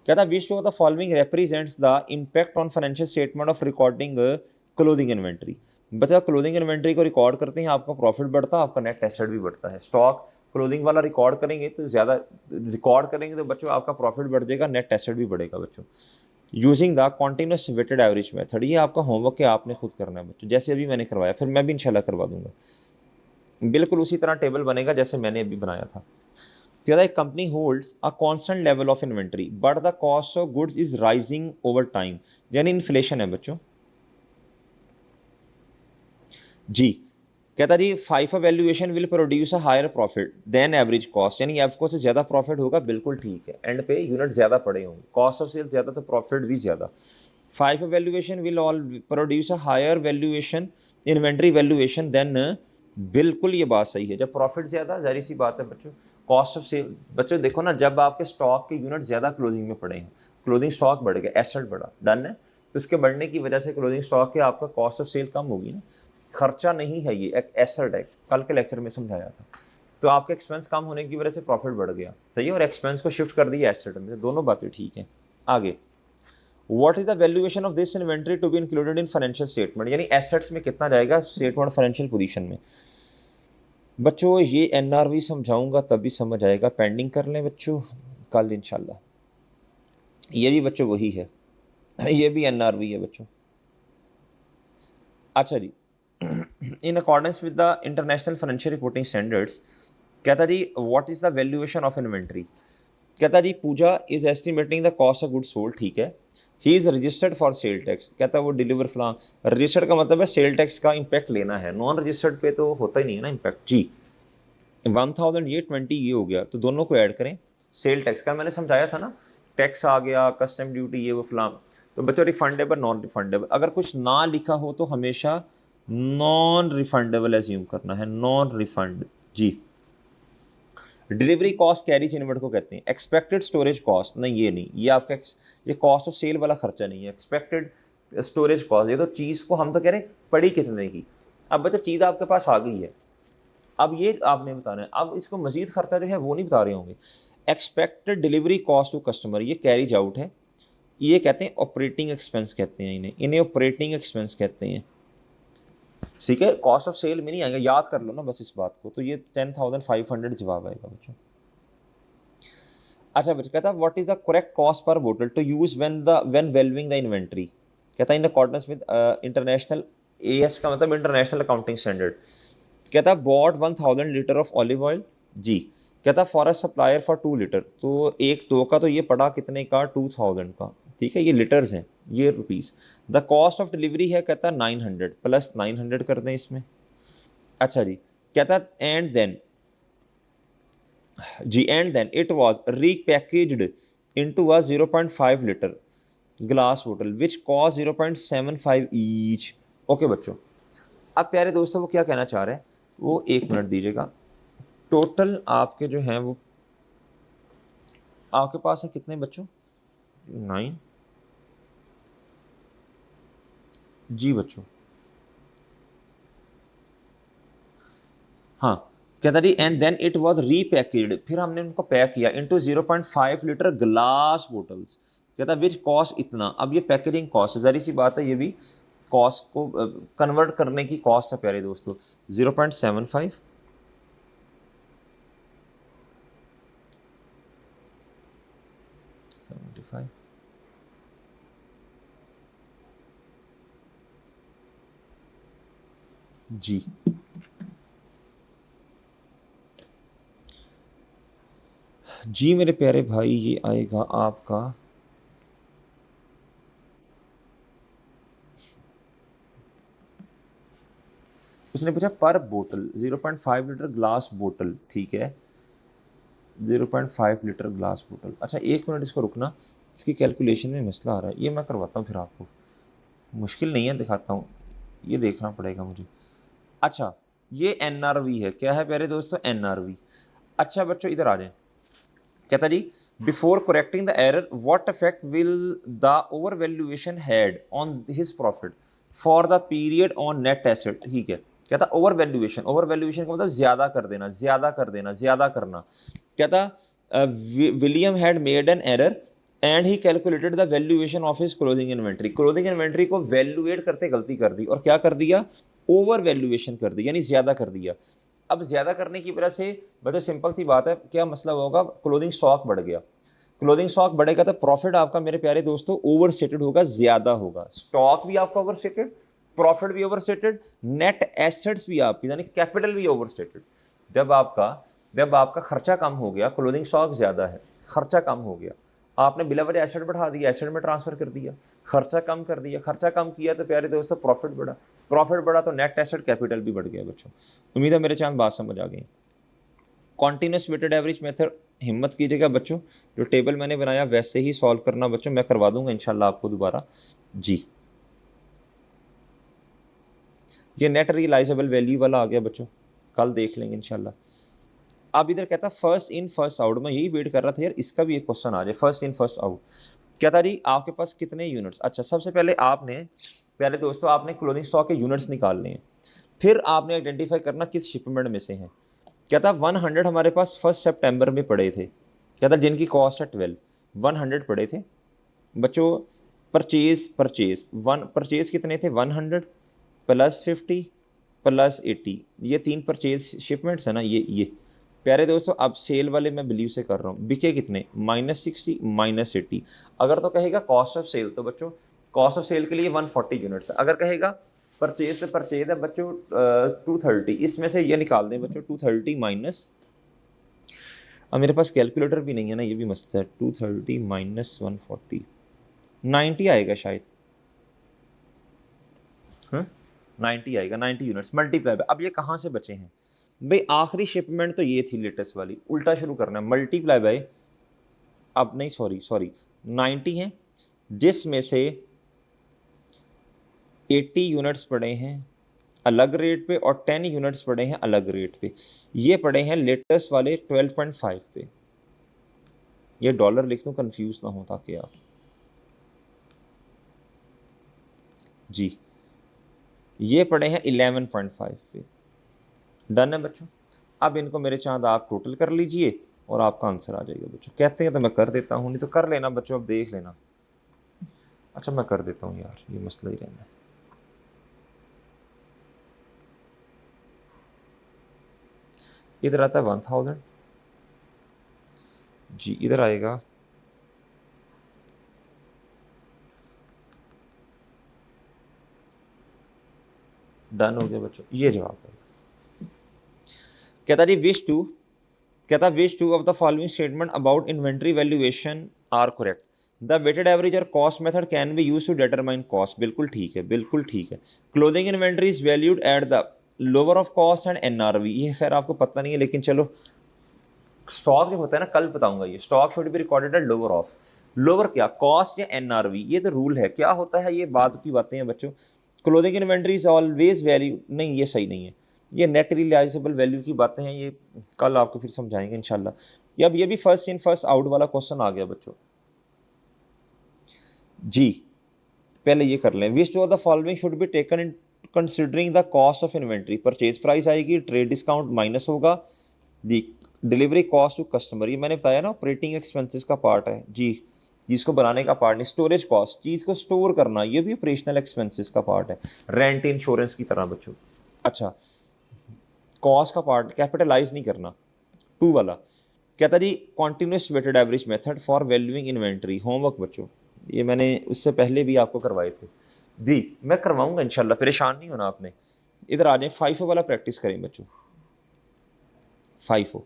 क्या था, which of the following represents the impact on financial statement of recording clothing inventory. बच्चा क्लोथिंग इन्वेंट्री को रिकॉर्ड करते हैं, आपका प्रॉफिट बढ़ता है, आपका नेट एसेट भी बढ़ता है। स्टॉक क्लोथिंग वाला रिकॉर्ड करेंगे तो ज़्यादा रिकॉर्ड करेंगे तो बच्चों आपका प्रॉफिट बढ़ जाएगा, नेट एसेट भी बढ़ेगा बच्चों। Using the continuous weighted average method, ये आपका होमवर्क है, आपने खुद करना है बच्चों, जैसे अभी मैंने करवाया, फिर मैं भी इंशाल्लाह करवा दूंगा, बिल्कुल उसी तरह टेबल बनेगा जैसे मैंने अभी बनाया था। The company holds a constant level of inventory, but the cost of goods is rising over time, यानी इन्फ्लेशन है बच्चों जी। कहता जी 5 valuation will produce a higher profit than average cost, यानी एफको से ज़्यादा प्रॉफिट होगा, बिल्कुल ठीक है, एंड पे यूनिट ज़्यादा पड़े होंगे, कॉस्ट ऑफ सेल ज़्यादा तो प्रॉफिट भी ज़्यादा। 5 valuation will all produce a higher valuation inventory valuation than, बिल्कुल ये बात सही है, जब प्रॉफिट ज़्यादा जाहिर सी बात है बच्चों, कॉस्ट ऑफ सेल बच्चों देखो ना, जब आपके स्टॉक के यूनिट ज़्यादा क्लोजिंग में पड़े हैं, क्लोजिंग स्टॉक बढ़ गया, एसेट बढ़ा, डन है, तो उसके बढ़ने की वजह से क्लोजिंग स्टॉक के आपका कॉस्ट ऑफ सेल कम होगी ना, खर्चा नहीं है, ये एक एसेट है, कल के लेक्चर में समझाया था। तो आपके एक्सपेंस कम होने की वजह से प्रॉफिट बढ़ गया, सही है, और एक्सपेंस को शिफ्ट कर दिया एसेट में, दोनों बातें ठीक हैं। आगे, what is the valuation of this inventory to be included in financial statement, यानी एसेट्स में कितना जाएगा स्टेटमेंट फाइनेंशियल पोजीशन में। बच्चों ये एनआरवी समझाऊंगा तभी समझ आएगा, पेंडिंग कर लें बच्चों कल इंशाल्लाह। ये भी बच्चों वही है, ये भी एनआरवी है बच्चों। अच्छा जी, in accordance with the international financial reporting standards, कहता जी what is the valuation of inventory. कहता जी Pooja is estimating the cost of good sold, ठीक है, he is registered for sale tax, कहता है वो डिलीवर फलां, रजिस्टर्ड का मतलब है सेल टैक्स का इम्पैक्ट लेना है, नॉन रजिस्टर्ड पे तो होता ही नहीं है ना इम्पैक्ट जी। 1000 ये 20 ये हो गया, तो दोनों को ऐड करें, सेल टैक्स का मैंने समझाया था ना, टैक्स आ गया, कस्टम ड्यूटी, ये वो फलां, तो बच्चों रिफंडेबल नॉन रिफंडेबल, अगर कुछ ना लिखा हो तो हमेशा नॉन रिफंडेबल एज्यूम करना है, नॉन रिफंड जी। डिलीवरी कॉस्ट कैरीज इनवर्ट को कहते हैं, एक्सपेक्टेड स्टोरेज कॉस्ट नहीं, ये नहीं, ये आपका ये कॉस्ट ऑफ सेल वाला खर्चा नहीं है, एक्सपेक्टेड स्टोरेज कॉस्ट, ये तो चीज़ को हम तो कह रहे हैं पड़ी कितने की, अब बच्चा चीज़ आपके पास आ गई है, अब ये आपने बताना है, अब इसको मजीद खर्चा जो है वो नहीं बता रहे होंगे। Expected delivery cost to customer, ये कैरीज आउट है, ये कहते हैं ऑपरेटिंग एक्सपेंस कहते हैं, इन्हें ऑपरेटिंग एक्सपेंस कहते हैं, ठीक है, कॉस्ट ऑफ सेल में नहीं आएगा, याद कर लो ना बस इस बात को, तो ये 10,500 जवाब आएगा बच्चों। अच्छा बच्चा कहता है what is the correct cost per bottle to use when valuing the inventory, कहता है in accordance with international, AS का मतलब इंटरनेशनल अकाउंटिंग स्टैंडर्ड, कहता है bought 1000 litre of olive oil जी, कहता है for a supplier for 2 litre, तो एक दो का तो ये पड़ा कितने का 2000 का, ठीक है, ये लीटर्स हैं, ये rupees. The cost of delivery है कहता है 900 प्लस 900 कर दें इसमें। अच्छा जी, कहता है एंड देन जी, and then it was repackaged into a 0.5 litre glass bottle which cost 0.75 each. Okay बच्चों, अब प्यारे दोस्तों वो क्या कहना चाह रहे हैं, वो 1 मिनट दीजिएगा। टोटल आपके जो हैं वो आपके पास है कितने बच्चों, 9 जी बच्चों, हाँ, कहता जी एंड देन इट वाज रीपैकेड, फिर हमने उनको पैक किया इनटू 0.5 लीटर ग्लास बोटल्स, कहता विच कॉस्ट इतना, अब ये पैकेजिंग कॉस्ट, ज़ाहिर सी बात है ये भी कॉस्ट को कन्वर्ट करने की कॉस्ट है प्यारे दोस्तों, 0.75 75 जी जी मेरे प्यारे भाई, ये आएगा आपका उसने पूछा पर बोतल 0.5 लीटर ग्लास बोतल, ठीक है 0.5 लीटर ग्लास बोतल। अच्छा 1 मिनट इसको रुकना, इसकी कैलकुलेशन में मसला आ रहा है, ये मैं करवाता हूँ फिर आपको, मुश्किल नहीं है, दिखाता हूँ, ये देखना पड़ेगा मुझे। अच्छा ये एनआरवी है, क्या है प्यारे दोस्तों, एनआरवी। अच्छा बच्चों इधर आ जाए, कहता जी before correcting the error what effect will the over valuation had on his profit for the period on net asset, ठीक है। कहता ओवर वैल्यूएशन, ओवर वैल्यूएशन का मतलब ज्यादा कर देना, ज्यादा कर देना, ज्यादा करना। कहता William had made an error and he calculated the valuation of his closing inventory, closing inventory को वैल्यूएट करते गलती कर दी और क्या कर दिया, ओवर वैल्यूएशन कर दी, यानी ज्यादा कर दिया। अब ज्यादा करने की वजह से बच्चों सिंपल सी बात है, क्या मसला होगा, क्लोथिंग स्टॉक बढ़ गया, क्लोथिंग स्टॉक बढ़ेगा तो प्रॉफिट आपका मेरे प्यारे दोस्तों ओवर स्टेटेड होगा, ज्यादा होगा, स्टॉक भी आपका ओवर स्टेटेड, प्रॉफिट भी ओवर स्टेटेड, नेट एसेट्स भी आपकी यानी कैपिटल भी ओवर स्टेटेड। जब आपका खर्चा कम हो गया, क्लोथिंग स्टॉक ज्यादा है, खर्चा कम हो गया, आपने बिला वजह एसेट बढ़ा दिया, एसेट में ट्रांसफर कर दिया, खर्चा कम कर दिया, खर्चा कम किया तो प्यारे दोस्तों प्रॉफिट बढ़ा, प्रॉफिट बढ़ा तो नेट एसेट कैपिटल भी बढ़ गया बच्चों। उम्मीद है मेरे चांद बात समझ आ गई। कॉन्टिन्यूस वेटेड एवरेज मेथड हिम्मत कीजिएगा बच्चों, जो टेबल मैंने बनाया वैसे ही सॉल्व करना बच्चों, मैं करवा दूंगा इंशाल्लाह आपको दोबारा। जी ये नेट रियलाइजेबल वैल्यू वाला आ गया बच्चों, कल देख लेंगे इंशाल्लाह। अब इधर कहता फर्स्ट इन फर्स्ट आउट, मैं यही वेट कर रहा था यार इसका भी एक क्वेश्चन आ जाए, फर्स्ट इन फर्स्ट आउट। कहता जी आपके पास कितने यूनिट्स, अच्छा सबसे पहले आपने प्यारे दोस्तों आपने क्लोथिंग स्टॉक के यूनिट्स निकालने हैं, फिर आपने आइडेंटिफाई करना किस शिपमेंट में से हैं। कहता 100 हमारे पास 1 सितंबर में पड़े थे, कहता जिनकी कॉस्ट है 12, 100 पड़े थे बच्चों। परचेज कितने थे, 100 प्लस 50 प्लस 80, ये 3 परचेज शिपमेंट्स है ना, ये प्यारे दोस्तों। अब सेल वाले मैं बिलीव से कर रहा हूँ, बिके कितने, -60 -80। अगर तो कहेगा कॉस्ट ऑफ सेल तो बच्चों कॉस्ट ऑफ सेल के लिए 140 यूनिट्स, अगर कहेगा परचेज से परचेज है बच्चों 230, इसमें से ये निकाल दें बच्चों 230 माइनस, अब मेरे पास कैलकुलेटर भी नहीं है ना, ये भी मस्त है, 230 माइनस 140 90 आएगा शायद, 90 आएगा, 90 यूनिट्स मल्टीप्लाई बाय। अब ये कहाँ से बचे हैं भाई, आखिरी शिपमेंट तो ये थी लेटेस्ट वाली, उल्टा शुरू करना है, मल्टीप्लाई बाय, अब नहीं सॉरी 90 हैं, जिसमें से 80 यूनिट्स पड़े हैं अलग रेट पे और 10 यूनिट्स पड़े हैं अलग रेट पे, ये पड़े हैं लेटेस्ट वाले 12.5 पे। ये डॉलर लिख दूं कंफ्यूज ना हो ताकि आप, जी ये पड़े हैं 11.5 पे। डन है बच्चों, अब इनको मेरे चांद आप टोटल कर लीजिए और आपका आंसर आ जाएगा बच्चों। कहते हैं तो मैं कर देता हूँ, नहीं तो कर लेना बच्चों, अब देख लेना। अच्छा मैं कर देता हूँ यार, ये मसला ही रहना है। इधर आता है 1000, जी इधर आएगा डन हो गया बच्चों, ये जवाब है। कहता जी which two of the following statement about inventory valuation are correct, the weighted average और cost method can be use to determine cost, बिल्कुल ठीक है, बिल्कुल ठीक है। Clothing inventory is valued at the lower of cost and NRV, ये खैर आपको पता नहीं है लेकिन चलो, स्टॉक जो होता है ना कल बताऊंगा, ये stock should be recorded at lower of, lower क्या कॉस्ट या एनआरवी, ये तो रूल है, क्या होता है ये बात की बातें हैं बच्चों। Clothing inventory is always value, नहीं ये सही नहीं है, ये नेट रियलाइजेबल वैल्यू की बातें हैं, ये कल आपको फिर समझाएंगे इंशाल्लाह। ये अब ये भी फर्स्ट इन फर्स्ट आउट वाला क्वेश्चन आ गया बच्चों। जी पहले ये कर लें, which of the following should be taken in considering the cost of inventory, purchase price आएगी, ट्रेड डिस्काउंट माइनस होगा, दी डिलीवरी कॉस्ट टू कस्टमर, ये मैंने बताया ना ऑपरेटिंग एक्सपेंसेस का पार्ट है जी, जिसको बनाने का पार्ट नहीं, स्टोरेज कॉस्ट चीज़ को स्टोर करना, ये भी ऑपरेशनल एक्सपेंसेस का पार्ट है, रेंट इंश्योरेंस की तरह बच्चों। अच्छा कॉस्ट का पार्ट कैपिटलाइज नहीं करना, 2 वाला। कहता जी continuous weighted average method for valuing inventory, homework बच्चों ये मैंने उससे पहले भी आपको करवाए थे, जी मैं करवाऊंगा इंशाल्लाह, परेशान नहीं होना आपने। इधर आ जाए, FIFO वाला प्रैक्टिस करें बच्चों। FIFO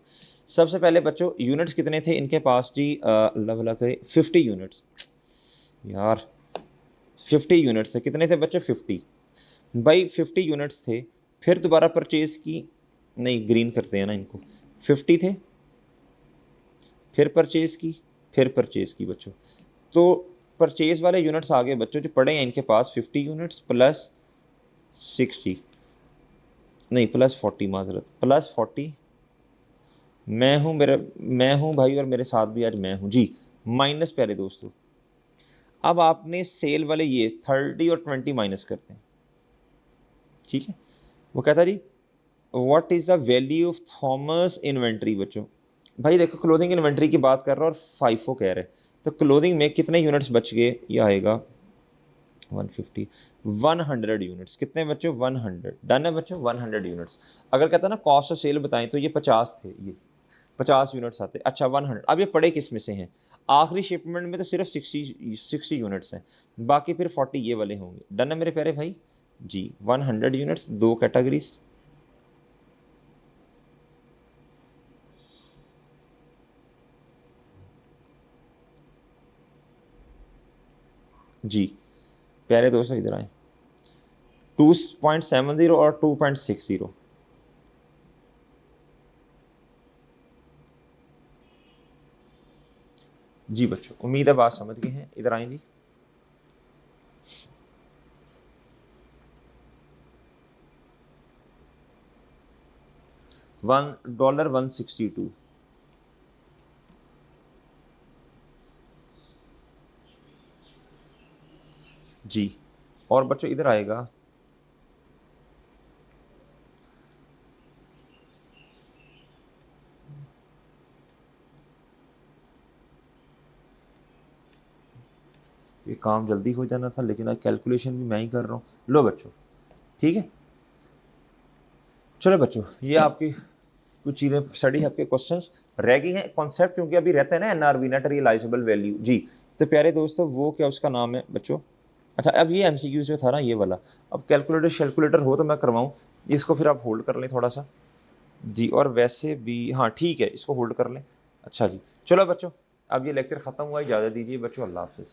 सबसे पहले बच्चों यूनिट्स कितने थे इनके पास जी, अल्लाह भला करे, 50 यूनिट्स यार, 50 यूनिट्स थे। कितने थे बच्चों? 50। भाई 50 यूनिट्स थे, फिर दोबारा परचेज की, नहीं ग्रीन करते हैं ना इनको, 50 थे, फिर परचेज की, फिर परचेज की बच्चों। तो परचेज वाले यूनिट्स आ गए बच्चों जो पड़े हैं इनके पास, 50 यूनिट्स प्लस 60, नहीं प्लस 40, माजरत प्लस 40। मैं हूँ भाई, और मेरे साथ भी आज मैं हूँ जी, माइनस प्यारे दोस्तों। अब आपने सेल वाले ये 30 और 20 माइनस करते हैं, ठीक है। वो कहता जी what is the value of Thomas inventory बच्चों। भाई देखो क्लोथिंग इन्वेंट्री की बात कर रहा है और FIFO कह रहे हैं, तो क्लोथिंग में कितने यूनिट्स बच गए, ये आएगा 150, 100 यूनिट्स। कितने बच्चों? 100। डन है बच्चों, 100 यूनिट्स। अगर कहता ना कॉस्ट ऑफ सेल बताएं तो ये 50 थे, ये 50 यूनिट्स आते। अच्छा 100। अब ये पड़े किस में से हैं? आखिरी शिपमेंट में तो सिर्फ 60 यूनिट्स हैं, बाकी फिर 40 ये वाले होंगे। डन है मेरे प्यारे भाई जी। 100 यूनिट्स, दो कैटेगरीज जी। प्यारे दोस्तों इधर आए, 2.70 और 2.60। जी बच्चों उम्मीद है बात समझ गए हैं। इधर आए जी, $1.162 जी। और बच्चों इधर आएगा ये काम जल्दी हो जाना था, लेकिन आज कैलकुलेशन भी मैं ही कर रहा हूँ। लो बच्चों ठीक है, चलो बच्चों ये आपकी कुछ चीज़ें स्टडी है, आपके क्वेश्चंस रह गई हैं। कॉन्सेप्ट क्योंकि अभी रहता है ना NRV, नेट रियलाइजेबल वैल्यू जी। तो प्यारे दोस्तों वो क्या उसका नाम है बच्चों? अच्छा अब ये MCQ जो था ना ये वाला, अब कैलकुलेटर शैलकुलेटर हो तो मैं करवाऊँ, इसको फिर आप होल्ड कर लें थोड़ा सा जी। और वैसे भी हाँ ठीक है, इसको होल्ड कर लें। अच्छा जी चलो बच्चों, अब ये लेक्चर ख़त्म हुआ, इजाज़त दीजिए बच्चों, अल्लाह हाफिज़।